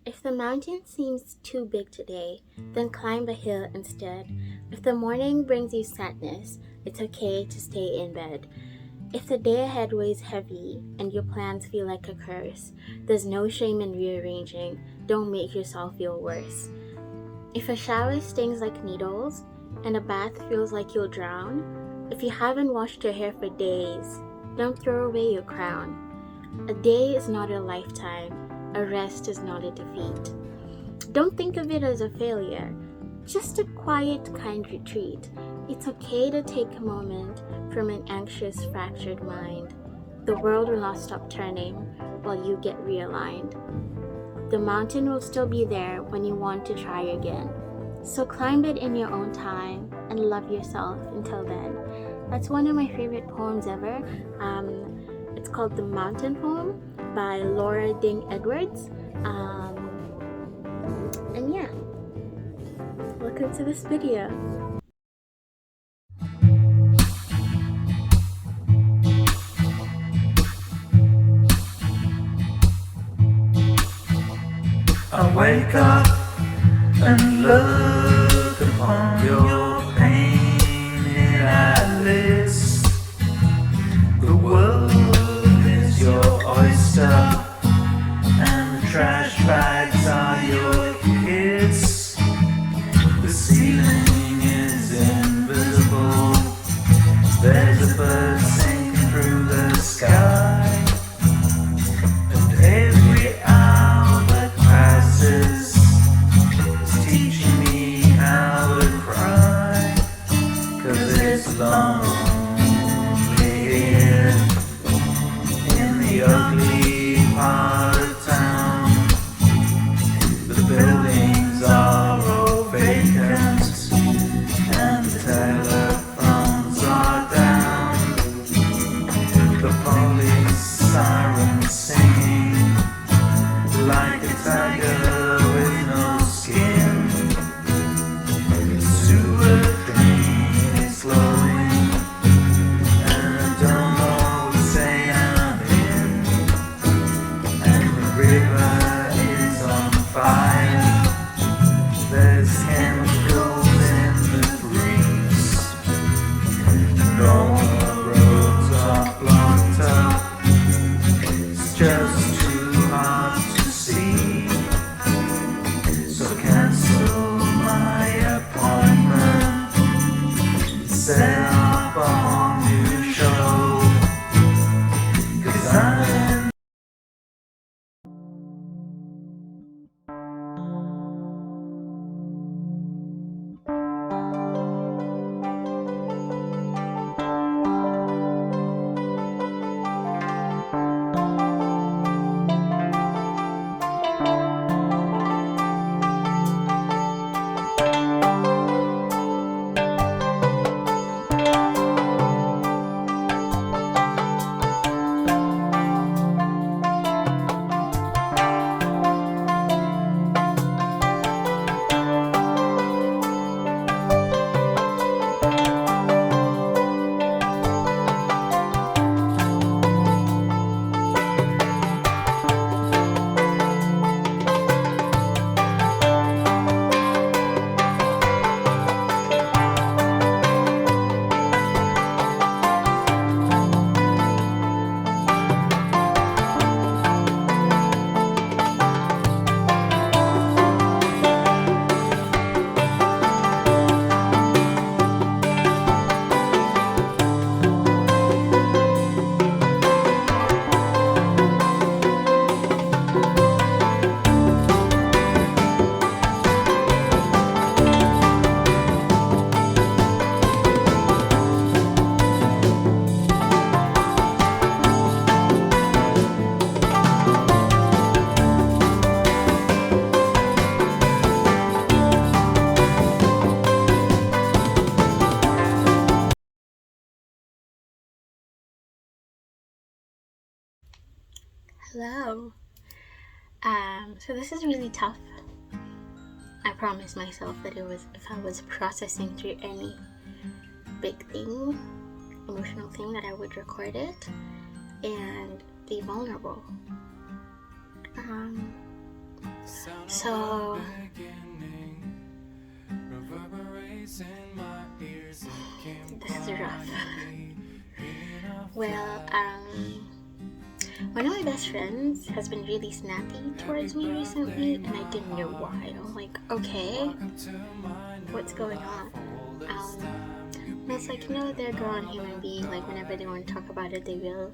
If the mountain seems too big today, then climb a hill instead. If the morning brings you sadness, it's okay to stay in bed. If the day ahead weighs heavy and your plans feel like a curse, there's no shame in rearranging. Don't make yourself feel worse. If a shower stings like needles and a bath feels like you'll drown, if you haven't washed your hair for days, don't throw away your crown. A day is not a lifetime. A rest is not a defeat. Don't think of it as a failure, just a quiet, kind retreat. It's okay to take a moment from an anxious, fractured mind. The world will not stop turning while you get realigned. The mountain will still be there when you want to try again. So climb it in your own time and love yourself until then. That's one of my favorite poems ever. It's called The Mountain Poem by Laura Ding Edwards. And yeah, welcome to this video. I wake up and look upon your painted eyelids. The world is your oyster, and the trash bags are your kids. The ceiling is invisible. There's a bird singing through the sky, and every hour that passes is teaching me how to cry, 'cause it's lonely here in the ugly part of town. The buildings are all vacant and the telephones are down. The police sirens singing like a tiger with no skin. The sewer drain is flowing, and I don't know what say I'm in. And the river is on fire. There's chemicals in the breeze. And all the roads are blocked up. It's just too hard to see. So cancel my appointment. Set up a whole new show. 'Cause I'm Hello. So this is really tough. I promised myself that if I was processing through any big thing, emotional thing, that I would record it and be vulnerable. So this is rough. Well, one of my best friends has been really snappy towards me recently, and I didn't know why. I'm like, okay, what's going on? And it's like, they're a grown human being. Like, whenever they want to talk about it, they will.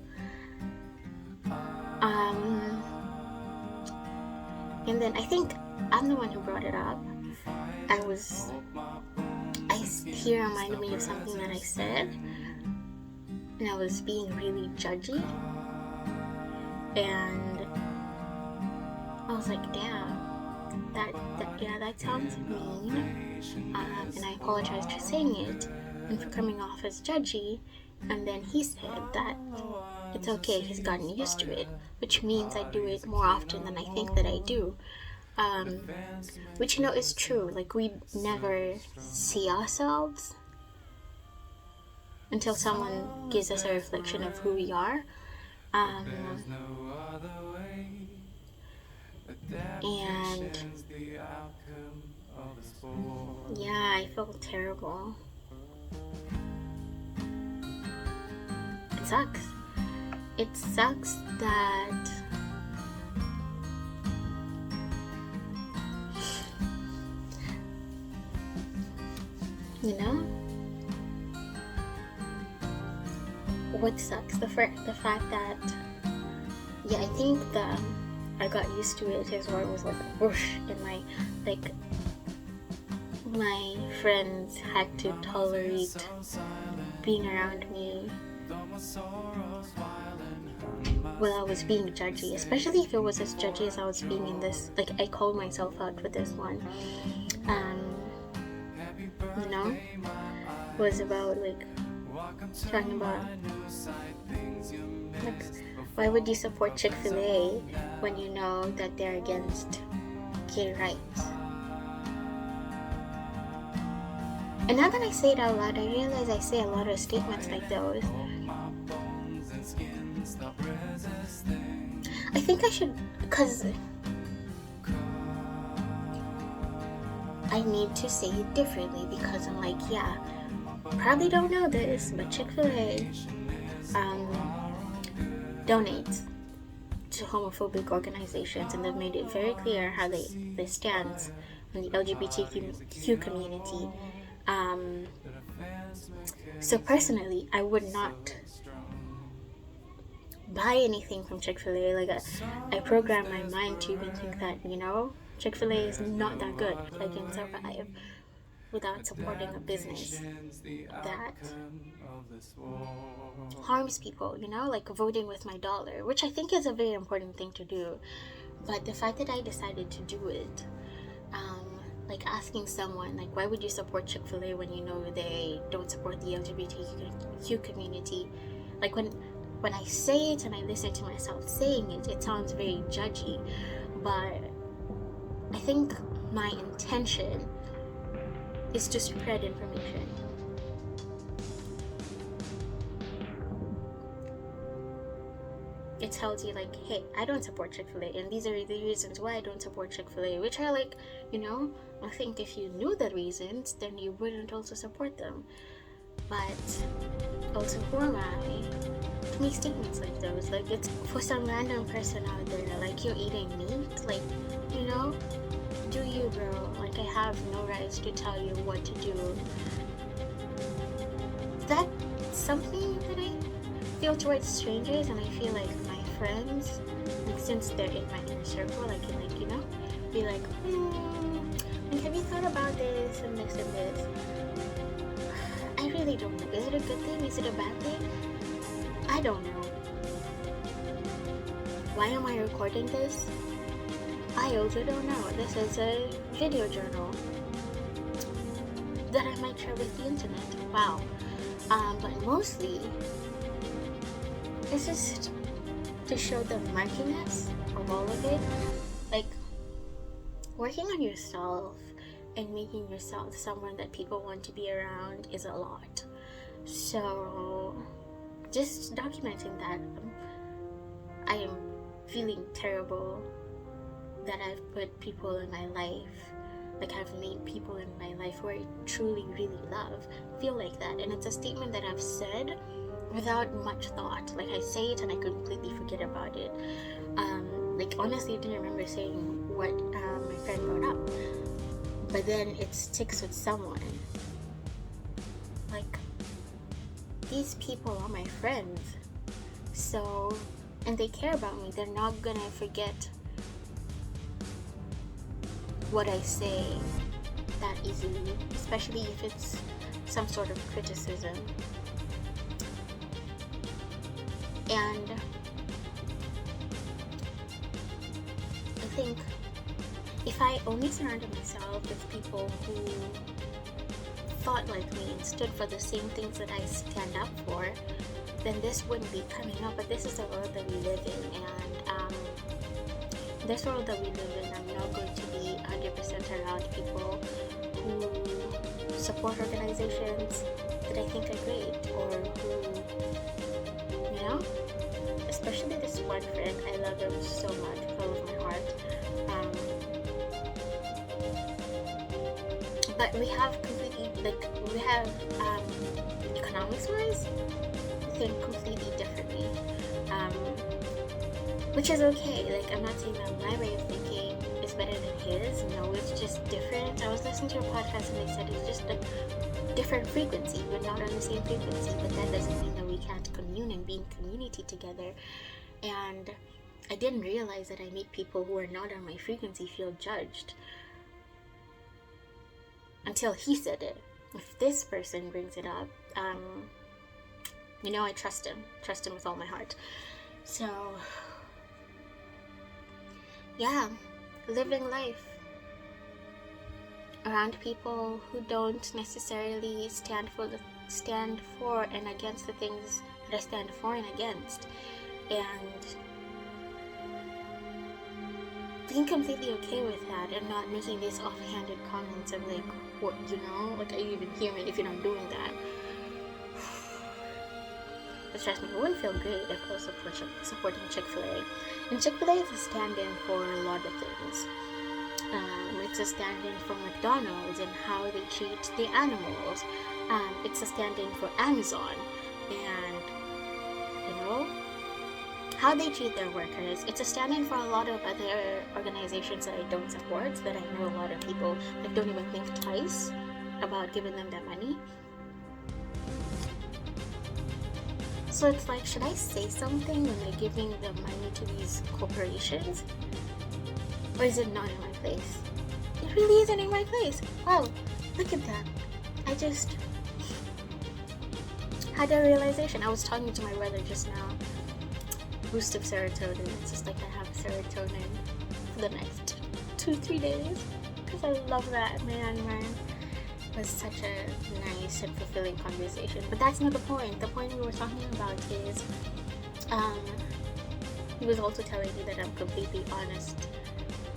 And then I think I'm the one who brought it up. He reminded me of something that I said, and I was being really judgy, and I was like, damn, that sounds mean, and I apologized for saying it and for coming off as judgy. And then he said that it's okay, he's gotten used to it, which means I do it more often than I think that I do. Which is true. Like, we never see ourselves until someone gives us a reflection of who we are. And yeah, I felt terrible. It sucks that what sucks, the fact that I think that I got used to it is where it was like whoosh, and my friends had to tolerate being around me while I was being judgy, especially if it was as judgy as I was being in this. Like, I called myself out for this one. Was about talking about why would you support Chick-fil-A when you know that they're against gay rights? And now that I say it out loud, I realize I say a lot of statements like those. I think I should, because I need to say it differently, because I'm like, probably don't know this, but Chick-fil-A donates to homophobic organizations, and they've made it very clear how they stand on the LGBTQ community. So personally, I would not buy anything from Chick-fil-A. Like, I program my mind to even think that, Chick-fil-A is not that good. I can survive without supporting a business that harms people, like voting with my dollar, which I think is a very important thing to do. But the fact that I decided to do it, like asking someone, like, why would you support Chick-fil-A when you know they don't support the LGBTQ community? Like, when I say it and I listen to myself saying it, it sounds very judgy, but I think my intention is to spread information. It tells you, like, hey, I don't support Chick-fil-A, and these are the reasons why I don't support Chick-fil-A, which are, like, I think if you knew the reasons, then you wouldn't also support them. But also, who am I to make statements like those? Like, it's for some random person out there, like, you're eating meat, like, do you, bro? Like, I have no rights to tell you what to do. That's something that I feel towards strangers, and I feel like my friends, like, since they're in my inner circle, I can, like, be like, like, have you thought about this and this and this? I really don't know. Is it a good thing? Is it a bad thing? I don't know. Why am I recording this? I also don't know. This is a video journal that I might share with the internet. Wow. But mostly, it's just to show the murkiness of all of it. Like, working on yourself and making yourself someone that people want to be around is a lot. So, just documenting that, I am feeling terrible that I've put people in my life, like I've made people in my life who I truly, really love feel like that. And it's a statement that I've said without much thought. Like I say it and I completely forget about it. Like honestly, I didn't remember saying what my friend brought up. But then it sticks with someone. Like, these people are my friends. So, and they care about me. They're not gonna forget what I say that easily, especially if it's some sort of criticism. And I think if I only surrounded myself with people who thought like me and stood for the same things that I stand up for, then this wouldn't be coming up. But this is the world that we live in, and this world that we live in, I'm not going to be 100% around people who support organizations that I think are great, or who, you know, especially this one friend. I love him so much with all of my heart. But we have completely, economics-wise, we think completely differently, which is okay. Like, I'm not saying that my way of thinking is better than his. No, it's just different. I was listening to a podcast and they said it's just a different frequency. We're not on the same frequency, but that doesn't mean that we can't commune and be in community together. And I didn't realize that I made people who are not on my frequency feel judged until he said it. If this person brings it up, I trust him with all my heart. So yeah, living life around people who don't necessarily stand for and against the things that I stand for and against, and being completely okay with that, and not making these offhanded comments of like, what, like, are you even human if you're not doing that? But trust me, it wouldn't feel great if I was supporting Chick-fil-A. And Chick-fil-A is a stand-in for a lot of things. It's a stand-in for McDonald's and how they treat the animals. It's a stand-in for Amazon and, how they treat their workers. It's a stand-in for a lot of other organizations that I don't support, that I know a lot of people don't even think twice about giving them their money. So it's like, should I say something when they're giving the money to these corporations? Or is it not in my place? It really isn't in my place. Wow, look at that. I just had a realization. I was talking to my brother just now. Boost of serotonin. It's just like I have serotonin for the next 2-3 days. Because I love that, man. It was such a nice and fulfilling conversation. But that's not the point. The point we were talking about is he was also telling me that I'm completely honest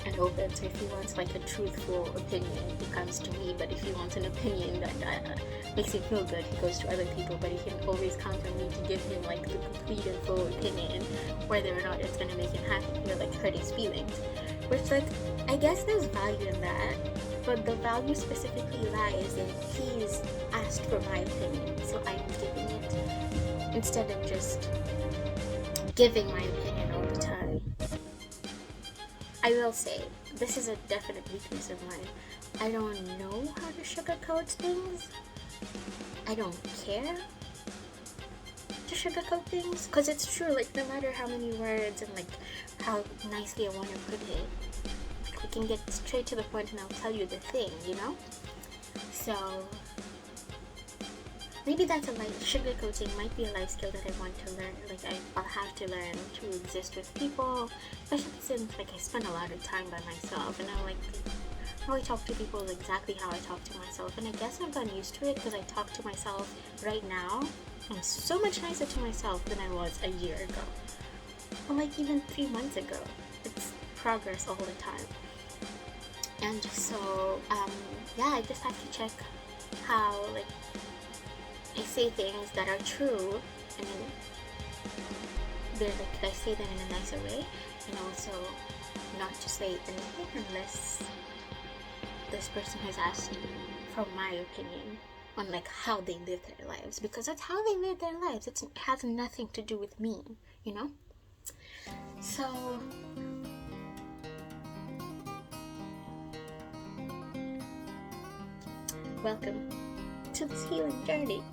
and open. So if he wants like a truthful opinion, he comes to me. But if he wants an opinion that makes him feel good, he goes to other people. But he can always count on me to give him like the complete and full opinion, whether or not it's going to make him happy or like hurt his feelings. Which, like, I guess there's value in that, but the value specifically lies in he's asked for my opinion, so I'm giving it instead of just giving my opinion all the time. I will say, this is a definite weakness of mine. I don't know how to sugarcoat things. I don't care to sugarcoat things, because it's true, like, no matter how many words and like how nicely I want to put it, we can get straight to the point and I'll tell you the thing, So maybe that's a life. Sugarcoating might be a life skill that I want to learn. Like, I'll have to learn to exist with people, especially since like I spend a lot of time by myself, and I talk to people exactly how I talk to myself. And I guess I've gotten used to it because I talk to myself right now. I'm so much nicer to myself than I was a year ago, or like even 3 months ago. It's progress all the time. And so I just have to check how like I say things that are true, and they're like, I say them in a nicer way, and also not to say anything unless this person has asked for my opinion on like how they live their lives, because that's how they live their lives. It has nothing to do with me, you know? So welcome to this healing journey.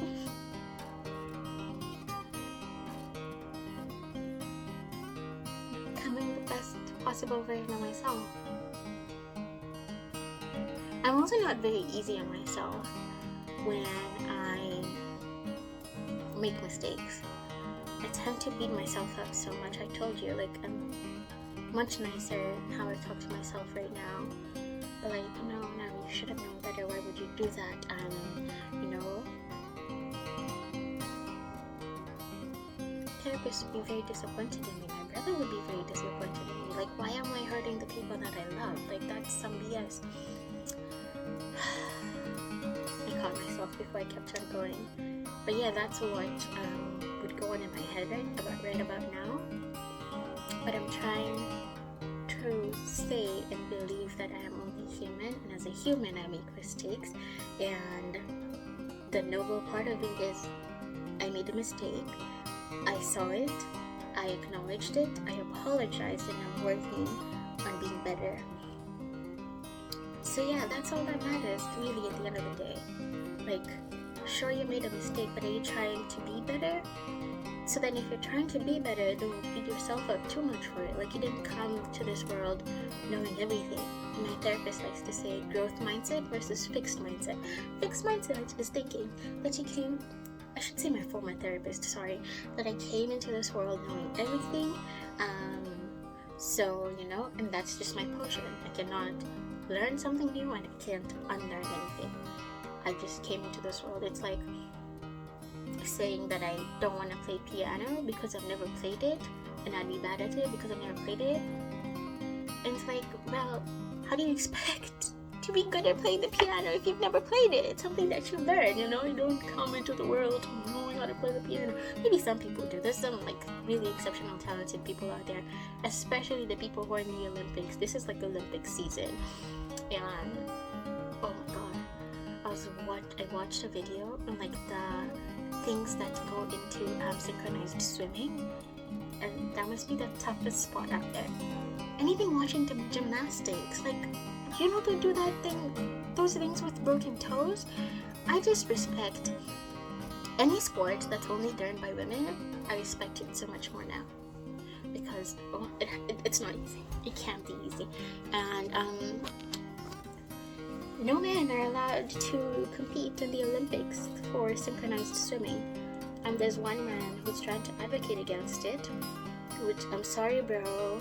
Becoming the best possible version of myself. I'm also not very easy on myself when I make mistakes. I tend to beat myself up so much. I told you, like, I'm much nicer how I talk to myself right now. But like, no, you should have known better. Why would you do that? You know, therapists would be very disappointed in me. My brother would be very disappointed in me. Like, why am I hurting the people that I love? Like, that's some BS. I caught myself before I kept on going. But yeah, that's what would go on in my head right about now. But I'm trying to say and believe that I am only human, and as a human I make mistakes, and the noble part of it is I made a mistake, I saw it, I acknowledged it, I apologized, and I'm working on being better. So yeah, that's all that matters really at the end of the day. Like, sure, you made a mistake, but are you trying to be better? So then if you're trying to be better, don't beat yourself up too much for it. Like, you didn't come to this world knowing everything. My therapist likes to say growth mindset versus fixed mindset. Fixed mindset is thinking that you came, I should say my former therapist, sorry, that I came into this world knowing everything. So, you know, and that's just my portion. I cannot learn something new and I can't unlearn anything. I just came into this world. It's like saying that I don't want to play piano because I've never played it, and I'd be bad at it because I've never played it. And it's like, well, how do you expect to be good at playing the piano if you've never played it? It's something that you learn, you know? You don't come into the world knowing how to play the piano. Maybe some people do. There's some like really exceptional talented people out there, especially the people who are in the Olympics. This is like Olympic season, and oh my god, I watched a video on like the things that go into synchronized swimming, and that must be the toughest sport out there. And even watching the gymnastics, like, you know, they do those things with broken toes. I just respect any sport that's only learned by women. I respect it so much more now, because it's not easy. It can't be easy, and no men are allowed to compete in the Olympics for synchronized swimming. And there's one man who's trying to advocate against it, which I'm sorry, bro,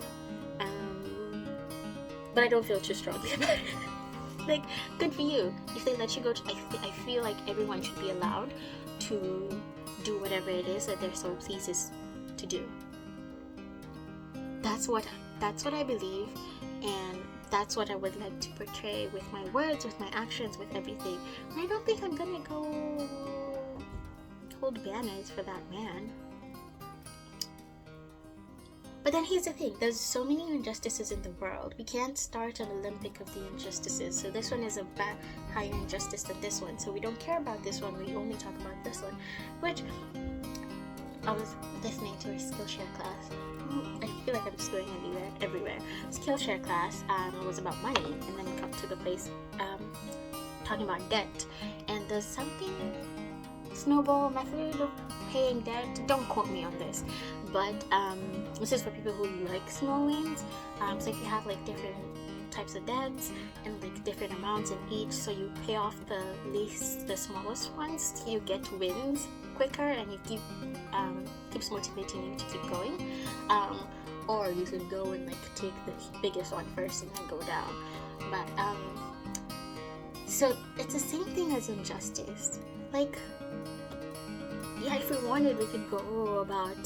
but I don't feel too strongly about it. Like, good for you. If they let you go, I feel like everyone should be allowed to do whatever it is that their soul pleases to do. That's what I believe, and that's what I would like to portray with my words, with my actions, with everything. And I don't think I'm gonna go hold banners for that man. But then here's the thing, there's so many injustices in the world. We can't start an Olympic of the injustices. So this one is a higher injustice than this one. So we don't care about this one, we only talk about this one. Which, I was listening to a Skillshare class. I feel like I'm just going everywhere. Skillshare class was about money, and then it got to the place talking about debt. And there's something snowball method of paying debt. Don't quote me on this, but this is for people who like small wins. So if you have like different types of debts and like different amounts in each, so you pay off the smallest ones, you get wins quicker, and you keeps motivating you to keep going. Or you can go and like take the biggest one first and then go down. But so it's the same thing as injustice. Like, yeah, if we wanted, we could go about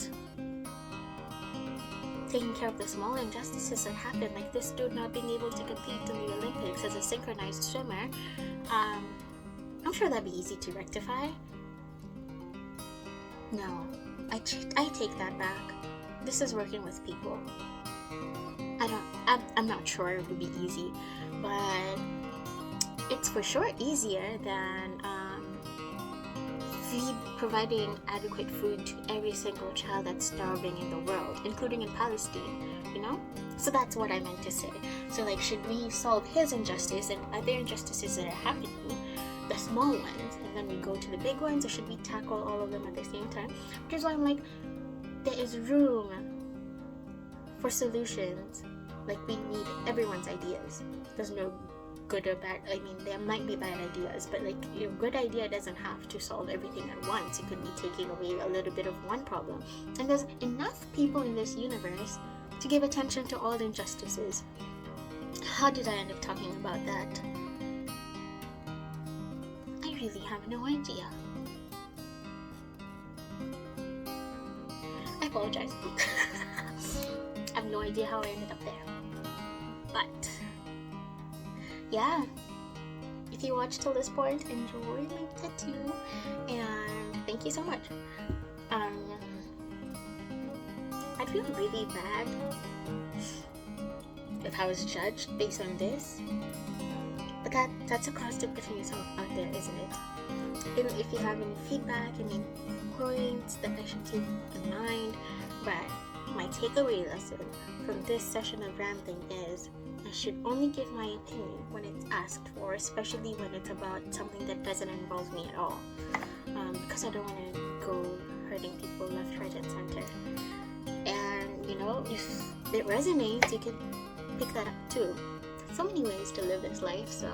taking care of the small injustices that happen, like this dude not being able to compete in the Olympics as a synchronized swimmer. I'm sure that'd be easy to rectify. No, I take that back. This is working with people. I don't I'm not sure it would be easy, but it's for sure easier than providing adequate food to every single child that's starving in the world, including in Palestine, you know? So that's what I meant to say. So like, should we solve his injustice and other injustices that are happening, the small ones, and then we go to the big ones, or should we tackle all of them at the same time? Which is why I'm like, there is room for solutions. Like, we need everyone's ideas. There's no good or bad. I mean, there might be bad ideas, but like, your good idea doesn't have to solve everything at once. It could be taking away a little bit of one problem. And there's enough people in this universe to give attention to all the injustices. How did I end up talking about that? I really have no idea. I apologize. I have no idea how I ended up there. But yeah, if you watched till this point, enjoy my tattoo, and thank you so much. I'd feel really bad if I was judged based on this, but that's a cost of putting yourself out there, isn't it? And if you have any feedback, any points that I should keep in mind, but my takeaway lesson from this session of rambling is, I should only give my opinion when it's asked for, especially when it's about something that doesn't involve me at all, because I don't want to go hurting people left, right, and center. And you know, if it resonates, you can pick that up too. So many ways to live this life, so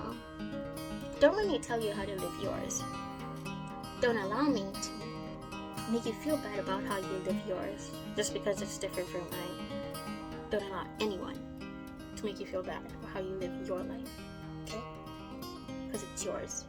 don't let me tell you how to live yours. Don't allow me to make you feel bad about how you live yours just because it's different from mine. Don't allow anyone to make you feel bad about how you live your life, okay? Because it's yours.